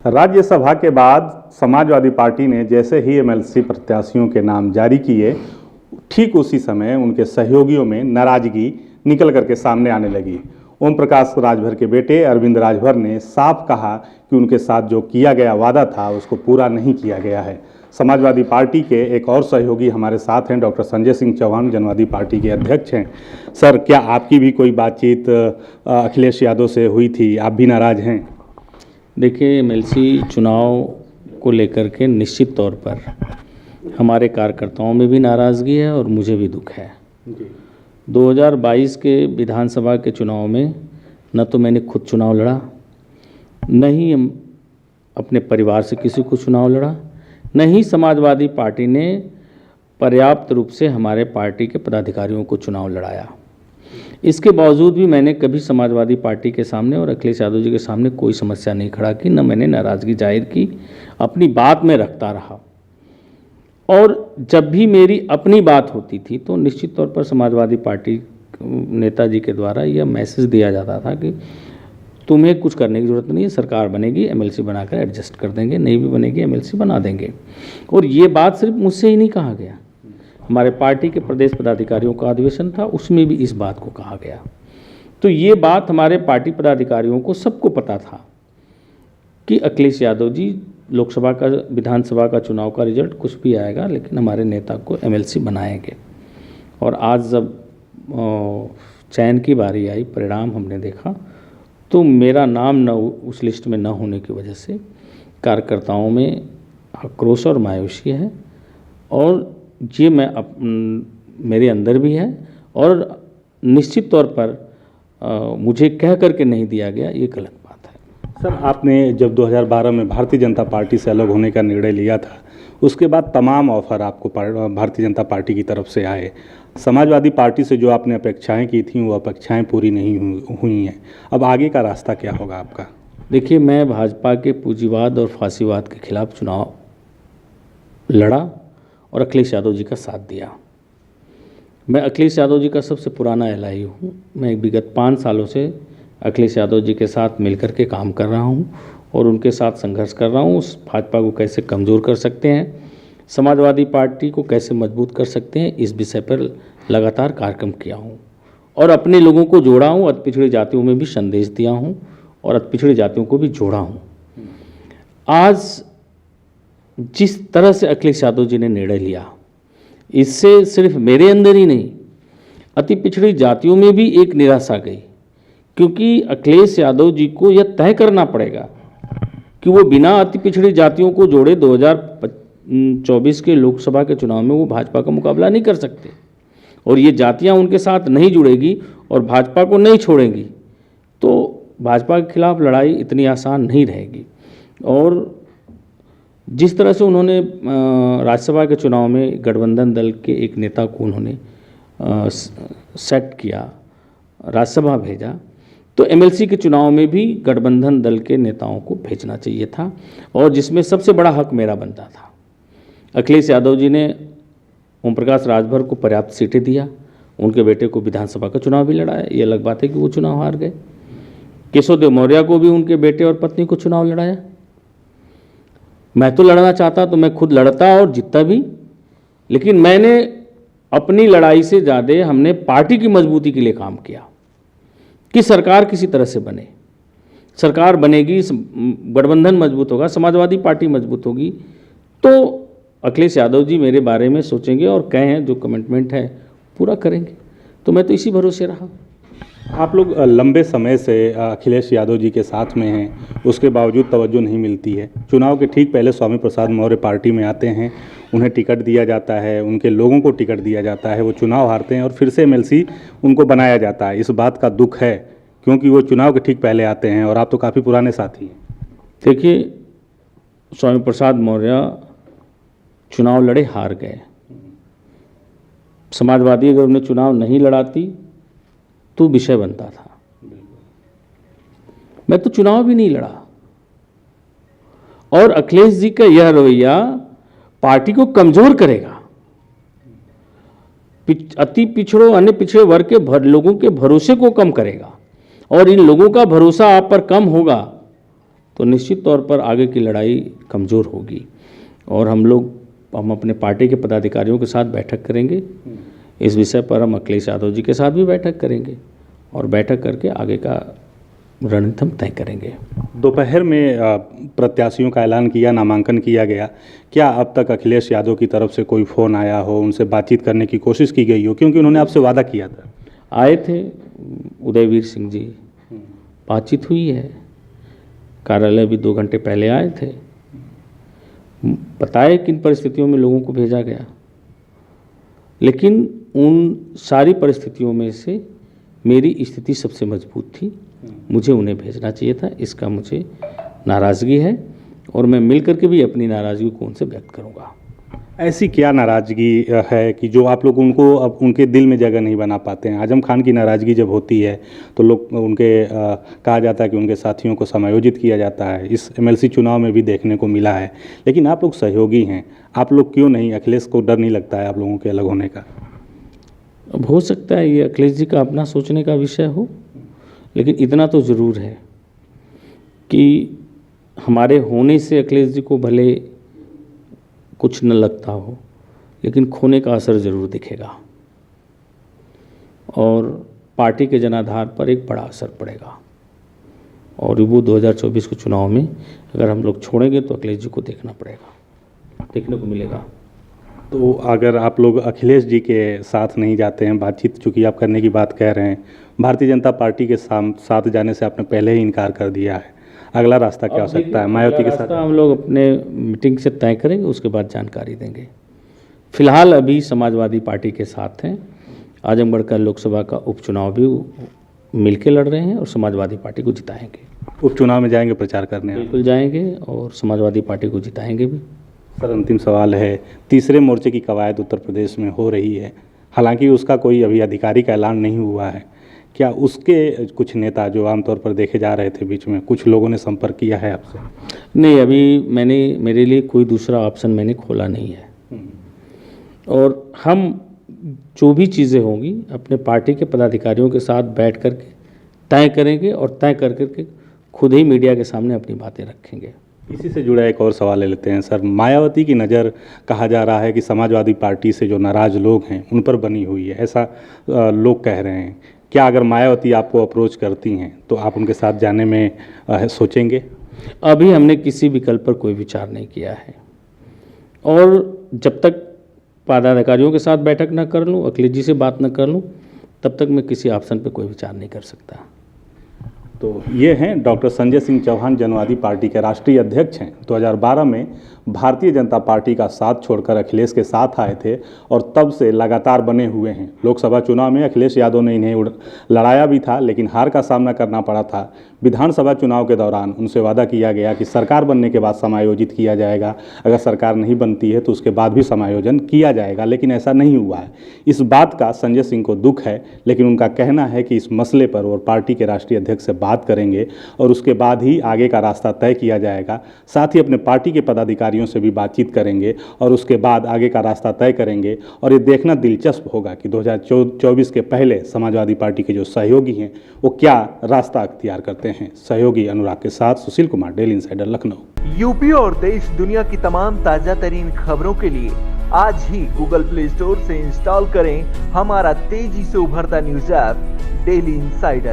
राज्यसभा के बाद समाजवादी पार्टी ने जैसे ही एमएलसी प्रत्याशियों के नाम जारी किए, ठीक उसी समय उनके सहयोगियों में नाराजगी निकल करके सामने आने लगी। ओम प्रकाश राजभर के बेटे अरविंद राजभर ने साफ कहा कि उनके साथ जो किया गया वादा था उसको पूरा नहीं किया गया है। समाजवादी पार्टी के एक और सहयोगी हमारे साथ हैं, डॉक्टर संजय सिंह चौहान, जनवादी पार्टी के अध्यक्ष हैं। सर, क्या आपकी भी कोई बातचीत अखिलेश यादव से हुई थी? आप भी नाराज हैं? देखिए, एमएलसी चुनाव को लेकर के निश्चित तौर पर हमारे कार्यकर्ताओं में भी नाराज़गी है और मुझे भी दुख है। 2022 के विधानसभा के चुनाव में न तो मैंने खुद चुनाव लड़ा, न ही अपने परिवार से किसी को चुनाव लड़ा, न ही समाजवादी पार्टी ने पर्याप्त रूप से हमारे पार्टी के पदाधिकारियों को चुनाव लड़ाया। इसके बावजूद भी मैंने कभी समाजवादी पार्टी के सामने और अखिलेश यादव जी के सामने कोई समस्या नहीं खड़ा की, न मैंने नाराज़गी जाहिर की, अपनी बात में रखता रहा। और जब भी मेरी अपनी बात होती थी तो निश्चित तौर पर समाजवादी पार्टी नेताजी के द्वारा यह मैसेज दिया जाता था कि तुम्हें कुछ करने की ज़रूरत नहीं है, सरकार बनेगी, एमएलसी बनाकर एडजस्ट कर देंगे, नहीं भी बनेगी एमएलसी बना देंगे। और ये बात सिर्फ मुझसे ही नहीं कहा गया, हमारे पार्टी के प्रदेश पदाधिकारियों का अधिवेशन था, उसमें भी इस बात को कहा गया। तो ये बात हमारे पार्टी पदाधिकारियों को सबको पता था कि अखिलेश यादव जी लोकसभा का, विधानसभा का चुनाव का रिजल्ट कुछ भी आएगा, लेकिन हमारे नेता को एमएलसी बनाएंगे। और आज जब चयन की बारी आई, परिणाम हमने देखा, तो मेरा नाम न उस लिस्ट में न होने की वजह से कार्यकर्ताओं में आक्रोश और मायूसी है। और ये मेरे अंदर भी है और निश्चित तौर पर मुझे कह करके नहीं दिया गया, ये गलत बात है। सर, आपने जब 2012 में भारतीय जनता पार्टी से अलग होने का निर्णय लिया था, उसके बाद तमाम ऑफर आपको भारतीय जनता पार्टी की तरफ से आए। समाजवादी पार्टी से जो आपने अपेक्षाएं की थी वो अपेक्षाएं पूरी नहीं हुई हैं। अब आगे का रास्ता क्या होगा आपका? देखिए, मैं भाजपा के पूंजीवाद और फांसीवाद के खिलाफ चुनाव लड़ा और अखिलेश यादव जी का साथ दिया। मैं अखिलेश यादव जी का सबसे पुराना एलआई हूँ। मैं विगत 5 सालों से अखिलेश यादव जी के साथ मिलकर के काम कर रहा हूँ और उनके साथ संघर्ष कर रहा हूँ। उस भाजपा को कैसे कमज़ोर कर सकते हैं, समाजवादी पार्टी को कैसे मजबूत कर सकते हैं, इस विषय पर लगातार कार्यक्रम किया हूँ और अपने लोगों को जोड़ा हूँ। अति पिछड़ी जातियों में भी संदेश दिया हूँ और अति पिछड़ी जातियों को भी जोड़ा हूँ। आज जिस तरह से अखिलेश यादव जी ने निर्णय लिया, इससे सिर्फ मेरे अंदर ही नहीं, अति पिछड़ी जातियों में भी एक निराशा गई, क्योंकि अखिलेश यादव जी को यह तय करना पड़ेगा कि वो बिना अति पिछड़ी जातियों को जोड़े 2024 के लोकसभा के चुनाव में वो भाजपा का मुकाबला नहीं कर सकते। और ये जातियां उनके साथ नहीं जुड़ेगी और भाजपा को नहीं छोड़ेंगी तो भाजपा के खिलाफ लड़ाई इतनी आसान नहीं रहेगी। और जिस तरह से उन्होंने राज्यसभा के चुनाव में गठबंधन दल के एक नेता को उन्होंने सेट किया, राज्यसभा भेजा, तो एमएलसी के चुनाव में भी गठबंधन दल के नेताओं को भेजना चाहिए था और जिसमें सबसे बड़ा हक मेरा बनता था। अखिलेश यादव जी ने ओम प्रकाश राजभर को पर्याप्त सीटें दिया, उनके बेटे को विधानसभा का चुनाव भी लड़ाया। ये अलग बात है कि वो चुनाव हार गए। केशव देव मौर्य को भी उनके बेटे और पत्नी को चुनाव लड़ाया। मैं तो लड़ना चाहता तो मैं खुद लड़ता और जीतता भी, लेकिन मैंने अपनी लड़ाई से ज़्यादा हमने पार्टी की मजबूती के लिए काम किया कि सरकार किसी तरह से बने। सरकार बनेगी, गठबंधन मजबूत होगा, समाजवादी पार्टी मजबूत होगी, तो अखिलेश यादव जी मेरे बारे में सोचेंगे और कहें जो कमिटमेंट है पूरा करेंगे। तो मैं तो इसी भरोसे रहा। आप लोग लंबे समय से अखिलेश यादव जी के साथ में हैं, उसके बावजूद तवज्जो नहीं मिलती है। चुनाव के ठीक पहले स्वामी प्रसाद मौर्य पार्टी में आते हैं, उन्हें टिकट दिया जाता है, उनके लोगों को टिकट दिया जाता है, वो चुनाव हारते हैं और फिर से एमएलसी उनको बनाया जाता है। इस बात का दुख है क्योंकि वो चुनाव के ठीक पहले आते हैं और आप तो काफ़ी पुराने साथी हैं। देखिए, स्वामी प्रसाद मौर्य चुनाव लड़े, हार गए। समाजवादी अगर उन्हें चुनाव नहीं लड़ाती तो विषय बनता था। मैं तो चुनाव भी नहीं लड़ा। और अखिलेश जी का यह रवैया पार्टी को कमजोर करेगा, अति पिछड़ों, अन्य पिछड़े वर्ग के लोगों के भरोसे को कम करेगा। और इन लोगों का भरोसा आप पर कम होगा तो निश्चित तौर पर आगे की लड़ाई कमज़ोर होगी। और हम अपने पार्टी के पदाधिकारियों के साथ बैठक करेंगे। इस विषय पर हम अखिलेश यादव जी के साथ भी बैठक करेंगे और बैठक करके आगे का रणनीति हम तय करेंगे। दोपहर में प्रत्याशियों का ऐलान किया, नामांकन किया गया। क्या अब तक अखिलेश यादव की तरफ से कोई फ़ोन आया हो, उनसे बातचीत करने की कोशिश की गई हो? क्योंकि उन्होंने आपसे वादा किया था। आए थे उदयवीर सिंह जी, बातचीत हुई है, कार्यालय भी 2 घंटे पहले आए थे, बताए किन परिस्थितियों में लोगों को भेजा गया। लेकिन उन सारी परिस्थितियों में से मेरी स्थिति सबसे मजबूत थी, मुझे उन्हें भेजना चाहिए था। इसका मुझे नाराज़गी है और मैं मिलकर के भी अपनी नाराज़गी को उनसे व्यक्त करूंगा। ऐसी क्या नाराज़गी है कि जो आप लोग उनको अब उनके दिल में जगह नहीं बना पाते हैं? आजम खान की नाराज़गी जब होती है तो लोग उनके कहा जाता है कि उनके साथियों को समायोजित किया जाता है। इस एमएलसी चुनाव में भी देखने को मिला है। लेकिन आप लोग सहयोगी हैं, आप लोग क्यों नहीं? अखिलेश को डर नहीं लगता है आप लोगों के अलग होने का? अब हो सकता है ये अखिलेश जी का अपना सोचने का विषय हो, लेकिन इतना तो ज़रूर है कि हमारे होने से अखिलेश जी को भले कुछ न लगता हो, लेकिन खोने का असर ज़रूर दिखेगा और पार्टी के जनाधार पर एक बड़ा असर पड़ेगा। और वो 2024 के चुनाव में अगर हम लोग छोड़ेंगे तो अखिलेश जी को देखना पड़ेगा, देखने को मिलेगा। तो अगर आप लोग अखिलेश जी के साथ नहीं जाते हैं, बातचीत चूँकि आप करने की बात कह रहे हैं, भारतीय जनता पार्टी के साथ जाने से आपने पहले ही इनकार कर दिया है, अगला रास्ता क्या हो सकता है मायावती के साथ? हम लोग अपने मीटिंग से तय करेंगे, उसके बाद जानकारी देंगे। फिलहाल अभी समाजवादी पार्टी के साथ हैं। आजमगढ़ का लोकसभा का उपचुनाव भी मिलके लड़ रहे हैं और समाजवादी पार्टी को जिताएंगे। उपचुनाव में जाएंगे प्रचार करने? बिल्कुल जाएंगे और समाजवादी पार्टी को जिताएंगे भी। सर, अंतिम सवाल है, तीसरे मोर्चे की कवायद उत्तर प्रदेश में हो रही है, हालांकि उसका कोई अभी आधिकारिक ऐलान नहीं हुआ है। क्या उसके कुछ नेता जो आमतौर पर देखे जा रहे थे बीच में, कुछ लोगों ने संपर्क किया है आपसे? नहीं, अभी मेरे लिए कोई दूसरा ऑप्शन मैंने खोला नहीं है। और हम जो भी चीज़ें होंगी अपने पार्टी के पदाधिकारियों के साथ बैठ कर के तय करेंगे और तय कर करके खुद ही मीडिया के सामने अपनी बातें रखेंगे। इसी से जुड़ा एक और सवाल ले लेते हैं सर। मायावती की नज़र कहा जा रहा है कि समाजवादी पार्टी से जो नाराज़ लोग हैं उन पर बनी हुई है, ऐसा लोग कह रहे हैं। क्या अगर मायावती आपको अप्रोच करती हैं तो आप उनके साथ जाने में सोचेंगे? अभी हमने किसी विकल्प पर कोई विचार नहीं किया है और जब तक पदाधिकारियों के साथ बैठक न कर लूँ, अखिलेश जी से बात न कर लूँ, तब तक मैं किसी ऑप्शन पर कोई विचार नहीं कर सकता। तो ये हैं डॉक्टर संजय सिंह चौहान, जनवादी पार्टी के राष्ट्रीय अध्यक्ष हैं। 2012 में भारतीय जनता पार्टी का साथ छोड़कर अखिलेश के साथ आए थे और तब से लगातार बने हुए हैं। लोकसभा चुनाव में अखिलेश यादव ने इन्हें लड़ाया भी था, लेकिन हार का सामना करना पड़ा था। विधानसभा चुनाव के दौरान उनसे वादा किया गया कि सरकार बनने के बाद समायोजित किया जाएगा, अगर सरकार नहीं बनती है तो उसके बाद भी समायोजन किया जाएगा, लेकिन ऐसा नहीं हुआ है। इस बात का संजय सिंह को दुख है, लेकिन उनका कहना है कि इस मसले पर वो पार्टी के राष्ट्रीय अध्यक्ष से बात करेंगे और उसके बाद ही आगे का रास्ता तय किया जाएगा। साथ ही अपने पार्टी के पदाधिकारियों से भी बातचीत करेंगे और उसके बाद आगे का रास्ता तय करेंगे। और ये देखना दिलचस्प होगा कि 2024 के पहले समाजवादी पार्टी के जो सहयोगी हैं वो क्या रास्ता अख्तियार करते हैं। सहयोगी अनुराग के साथ Sushil Kumar, daily insider, Lucknow. UP और देश दुनिया की तमाम ताजा तरीन खबरों के लिए आज ही गूगल प्ले स्टोर से इंस्टॉल करें हमारा तेजी से उभरता न्यूज ऐप डेली इंसाइडर।